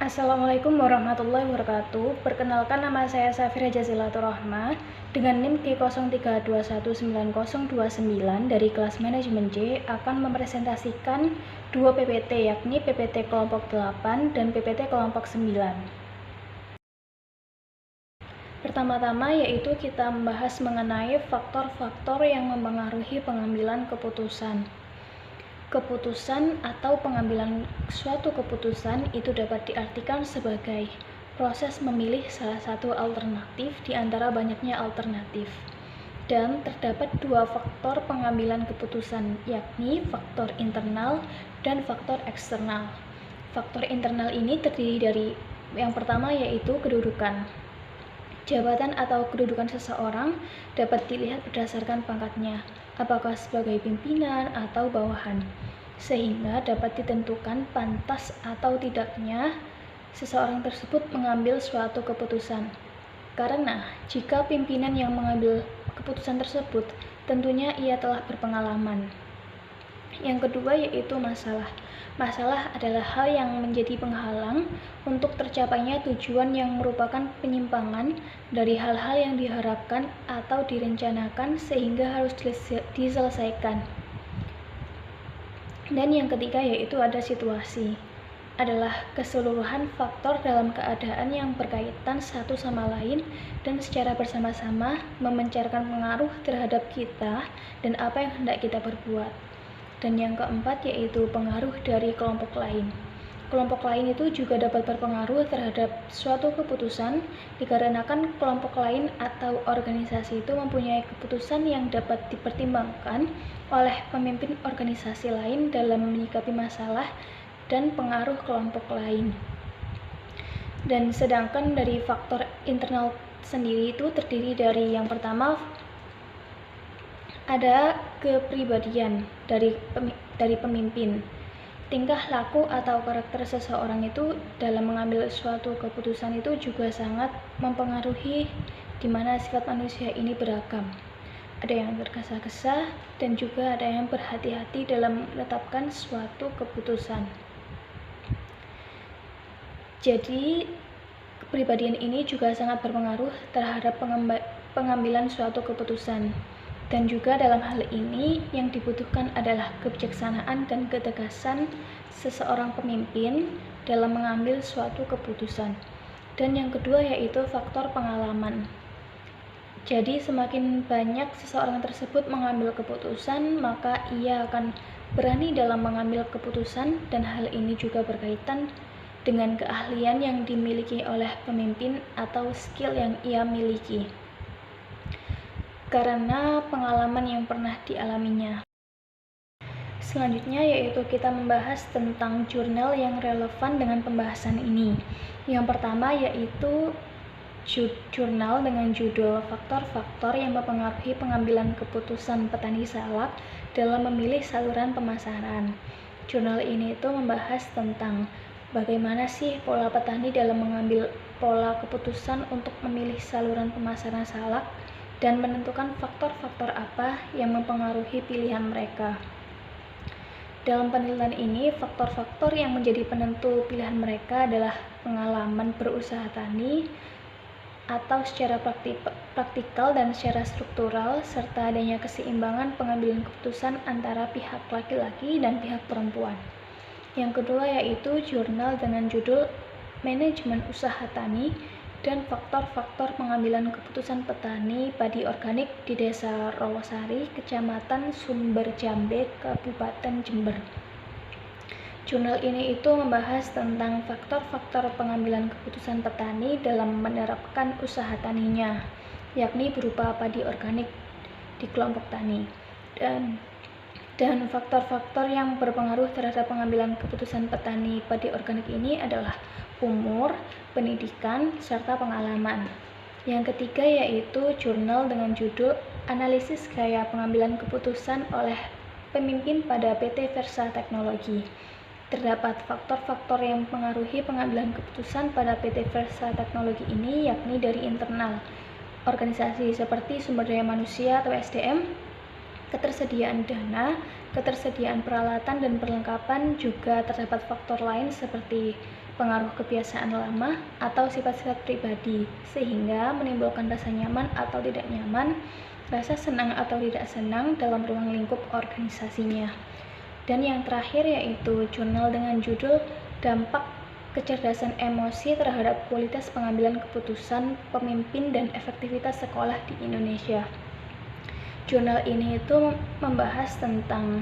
Assalamualaikum warahmatullahi wabarakatuh. Perkenalkan, nama saya Safira Jazilatur Rahma dengan NIM Q03219029 dari kelas manajemen C akan mempresentasikan dua PPT, yakni PPT kelompok 8 dan PPT kelompok 9. Pertama-tama yaitu kita membahas mengenai faktor-faktor yang mempengaruhi pengambilan keputusan. Keputusan atau pengambilan suatu keputusan itu dapat diartikan sebagai proses memilih salah satu alternatif di antara banyaknya alternatif. Dan terdapat dua faktor pengambilan keputusan, yakni faktor internal dan faktor eksternal. Faktor internal ini terdiri dari yang pertama yaitu kedudukan. Jabatan atau kedudukan seseorang dapat dilihat berdasarkan pangkatnya, apakah sebagai pimpinan atau bawahan, sehingga dapat ditentukan pantas atau tidaknya seseorang tersebut mengambil suatu keputusan. Karena jika pimpinan yang mengambil keputusan tersebut, tentunya ia telah berpengalaman. Yang kedua yaitu masalah. Masalah adalah hal yang menjadi penghalang untuk tercapainya tujuan yang merupakan penyimpangan dari hal-hal yang diharapkan atau direncanakan sehingga harus diselesaikan. Dan yang ketiga yaitu ada situasi. Adalah keseluruhan faktor dalam keadaan yang berkaitan satu sama lain dan secara bersama-sama memancarkan pengaruh terhadap kita dan apa yang hendak kita perbuat. Dan yang keempat yaitu pengaruh dari kelompok lain. Kelompok lain itu juga dapat berpengaruh terhadap suatu keputusan dikarenakan kelompok lain atau organisasi itu mempunyai keputusan yang dapat dipertimbangkan oleh pemimpin organisasi lain dalam menyikapi masalah dan pengaruh kelompok lain. Dan sedangkan dari faktor internal sendiri itu terdiri dari yang pertama ada kepribadian dari pemimpin. Tingkah laku atau karakter seseorang itu dalam mengambil suatu keputusan itu juga sangat mempengaruhi di mana sifat manusia ini beragam. Ada yang tergesa-gesa dan juga ada yang berhati-hati dalam menetapkan suatu keputusan. Jadi kepribadian ini juga sangat berpengaruh terhadap pengambilan suatu keputusan. Dan juga dalam hal ini yang dibutuhkan adalah kebijaksanaan dan ketegasan seseorang pemimpin dalam mengambil suatu keputusan. Dan yang kedua yaitu faktor pengalaman. Jadi semakin banyak seseorang tersebut mengambil keputusan, maka ia akan berani dalam mengambil keputusan, dan hal ini juga berkaitan dengan keahlian yang dimiliki oleh pemimpin atau skill yang ia miliki karena pengalaman yang pernah dialaminya. Selanjutnya yaitu kita membahas tentang jurnal yang relevan dengan pembahasan ini. Yang pertama yaitu jurnal dengan judul Faktor-faktor yang mempengaruhi pengambilan keputusan petani salak dalam memilih saluran pemasaran. Jurnal ini itu membahas tentang bagaimana sih pola petani dalam mengambil pola keputusan untuk memilih saluran pemasaran salak dan menentukan faktor-faktor apa yang mempengaruhi pilihan mereka. Dalam penelitian ini, faktor-faktor yang menjadi penentu pilihan mereka adalah pengalaman berusaha tani atau secara praktikal dan secara struktural, serta adanya keseimbangan pengambilan keputusan antara pihak laki-laki dan pihak perempuan. Yang kedua yaitu jurnal dengan judul Manajemen Usaha Tani dan faktor-faktor pengambilan keputusan petani padi organik di Desa Rawasari, Kecamatan Sumberjambe, Kabupaten Jember. Jurnal ini itu membahas tentang faktor-faktor pengambilan keputusan petani dalam menerapkan usaha taninya, yakni berupa padi organik di kelompok tani. Dan faktor-faktor yang berpengaruh terhadap pengambilan keputusan petani padi organik ini adalah umur, pendidikan, serta pengalaman. Yang ketiga yaitu jurnal dengan judul Analisis Gaya Pengambilan Keputusan oleh Pemimpin pada PT Versa Teknologi. Terdapat faktor-faktor yang mempengaruhi pengambilan keputusan pada PT Versa Teknologi ini yakni dari internal organisasi seperti sumber daya manusia atau SDM, ketersediaan dana, ketersediaan peralatan dan perlengkapan, juga terdapat faktor lain seperti pengaruh kebiasaan lama atau sifat-sifat pribadi, sehingga menimbulkan rasa nyaman atau tidak nyaman, rasa senang atau tidak senang dalam ruang lingkup organisasinya. Dan yang terakhir yaitu jurnal dengan judul Dampak Kecerdasan Emosi Terhadap Kualitas Pengambilan Keputusan Pemimpin dan Efektivitas Sekolah di Indonesia. Jurnal ini itu membahas tentang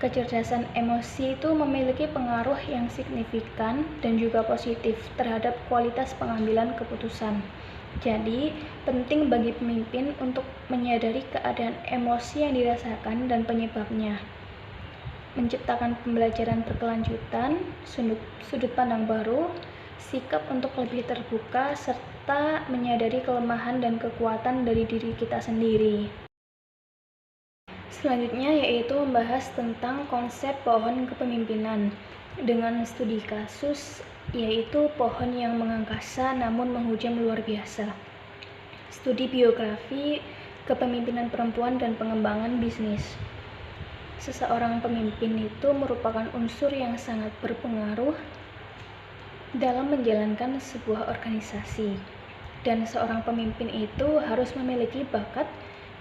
kecerdasan emosi itu memiliki pengaruh yang signifikan dan juga positif terhadap kualitas pengambilan keputusan. Jadi, penting bagi pemimpin untuk menyadari keadaan emosi yang dirasakan dan penyebabnya, menciptakan pembelajaran berkelanjutan, sudut pandang baru, sikap untuk lebih terbuka, serta menyadari kelemahan dan kekuatan dari diri kita sendiri. Selanjutnya yaitu membahas tentang konsep pohon kepemimpinan dengan studi kasus, yaitu pohon yang mengangkasa namun menghujam luar biasa. Studi biografi kepemimpinan perempuan dan pengembangan bisnis. Seseorang pemimpin itu merupakan unsur yang sangat berpengaruh dalam menjalankan sebuah organisasi, dan seorang pemimpin itu harus memiliki bakat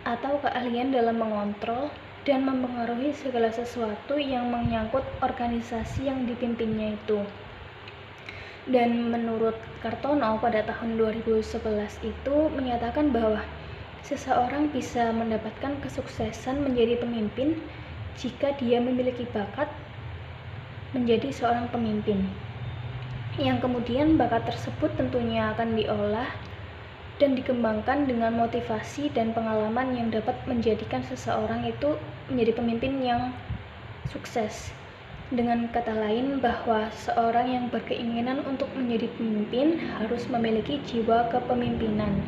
atau keahlian dalam mengontrol dan mempengaruhi segala sesuatu yang menyangkut organisasi yang dipimpinnya itu. Dan menurut Kartono pada tahun 2011 itu menyatakan bahwa seseorang bisa mendapatkan kesuksesan menjadi pemimpin jika dia memiliki bakat menjadi seorang pemimpin, yang kemudian bakat tersebut tentunya akan diolah dan dikembangkan dengan motivasi dan pengalaman yang dapat menjadikan seseorang itu menjadi pemimpin yang sukses. Dengan kata lain, bahwa seorang yang berkeinginan untuk menjadi pemimpin harus memiliki jiwa kepemimpinan.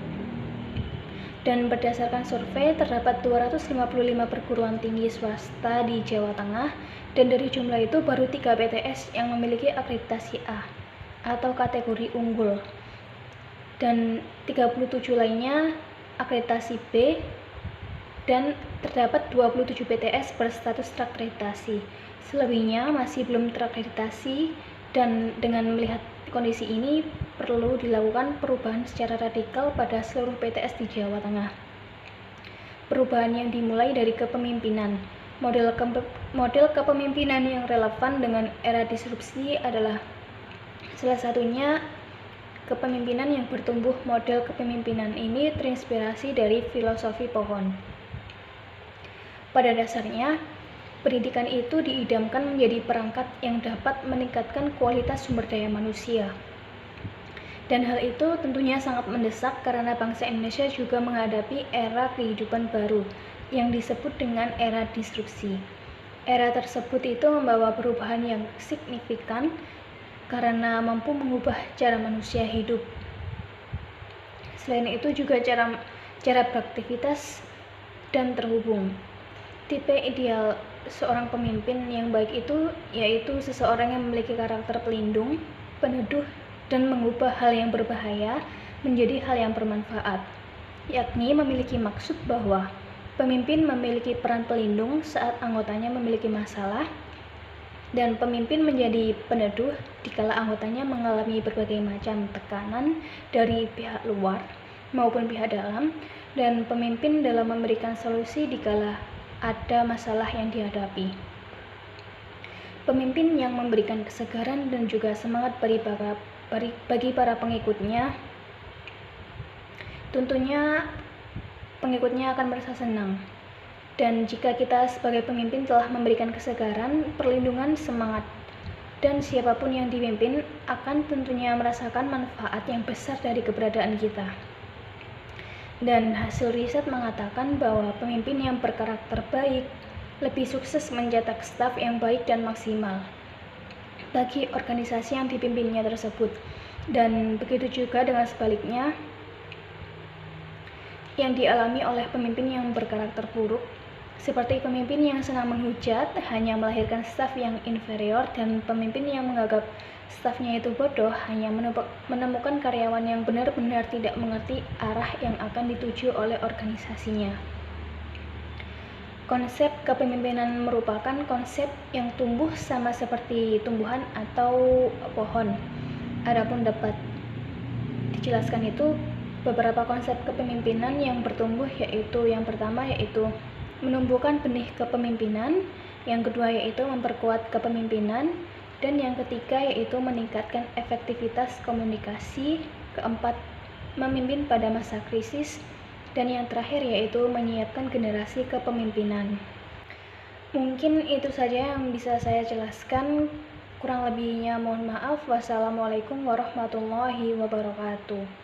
Dan berdasarkan survei, terdapat 255 perguruan tinggi swasta di Jawa Tengah, dan dari jumlah itu baru 3 PTS yang memiliki akreditasi A atau kategori unggul, dan 37 lainnya akreditasi B, dan terdapat 27 PTS berstatus terakreditasi. Selebihnya masih belum terakreditasi, dan dengan melihat kondisi ini perlu dilakukan perubahan secara radikal pada seluruh PTS di Jawa Tengah. Perubahan yang dimulai dari kepemimpinan. Model kepemimpinan yang relevan dengan era disrupsi adalah salah satunya kepemimpinan yang bertumbuh. Model kepemimpinan ini terinspirasi dari filosofi pohon. Pada dasarnya, pendidikan itu diidamkan menjadi perangkat yang dapat meningkatkan kualitas sumber daya manusia. Dan hal itu tentunya sangat mendesak karena bangsa Indonesia juga menghadapi era kehidupan baru yang disebut dengan era disrupsi. Era tersebut itu membawa perubahan yang signifikan karena mampu mengubah cara manusia hidup. Selain itu juga cara beraktivitas dan terhubung. Tipe ideal seorang pemimpin yang baik itu yaitu seseorang yang memiliki karakter pelindung, peneduh, dan mengubah hal yang berbahaya menjadi hal yang bermanfaat, yakni memiliki maksud bahwa pemimpin memiliki peran pelindung saat anggotanya memiliki masalah, dan pemimpin menjadi peneduh dikala anggotanya mengalami berbagai macam tekanan dari pihak luar maupun pihak dalam, dan pemimpin dalam memberikan solusi dikala ada masalah yang dihadapi. Pemimpin yang memberikan kesegaran dan juga semangat bagi para pengikutnya, tentunya pengikutnya akan merasa senang. Dan jika kita sebagai pemimpin telah memberikan kesegaran, perlindungan, semangat, dan siapapun yang dipimpin akan tentunya merasakan manfaat yang besar dari keberadaan kita. Dan hasil riset mengatakan bahwa pemimpin yang berkarakter baik lebih sukses mencetak staf yang baik dan maksimal bagi organisasi yang dipimpinnya tersebut. Dan begitu juga dengan sebaliknya yang dialami oleh pemimpin yang berkarakter buruk, seperti pemimpin yang senang menghujat, hanya melahirkan staf yang inferior, dan pemimpin yang menganggap stafnya itu bodoh, hanya menemukan karyawan yang benar-benar tidak mengerti arah yang akan dituju oleh organisasinya. Konsep kepemimpinan merupakan konsep yang tumbuh sama seperti tumbuhan atau pohon. Adapun dapat dijelaskan itu beberapa konsep kepemimpinan yang bertumbuh, yaitu yang pertama yaitu menumbuhkan benih kepemimpinan, yang kedua yaitu memperkuat kepemimpinan, dan yang ketiga yaitu meningkatkan efektivitas komunikasi, keempat memimpin pada masa krisis, dan yang terakhir yaitu menyiapkan generasi kepemimpinan. Mungkin itu saja yang bisa saya jelaskan, kurang lebihnya mohon maaf. Wassalamualaikum warahmatullahi wabarakatuh.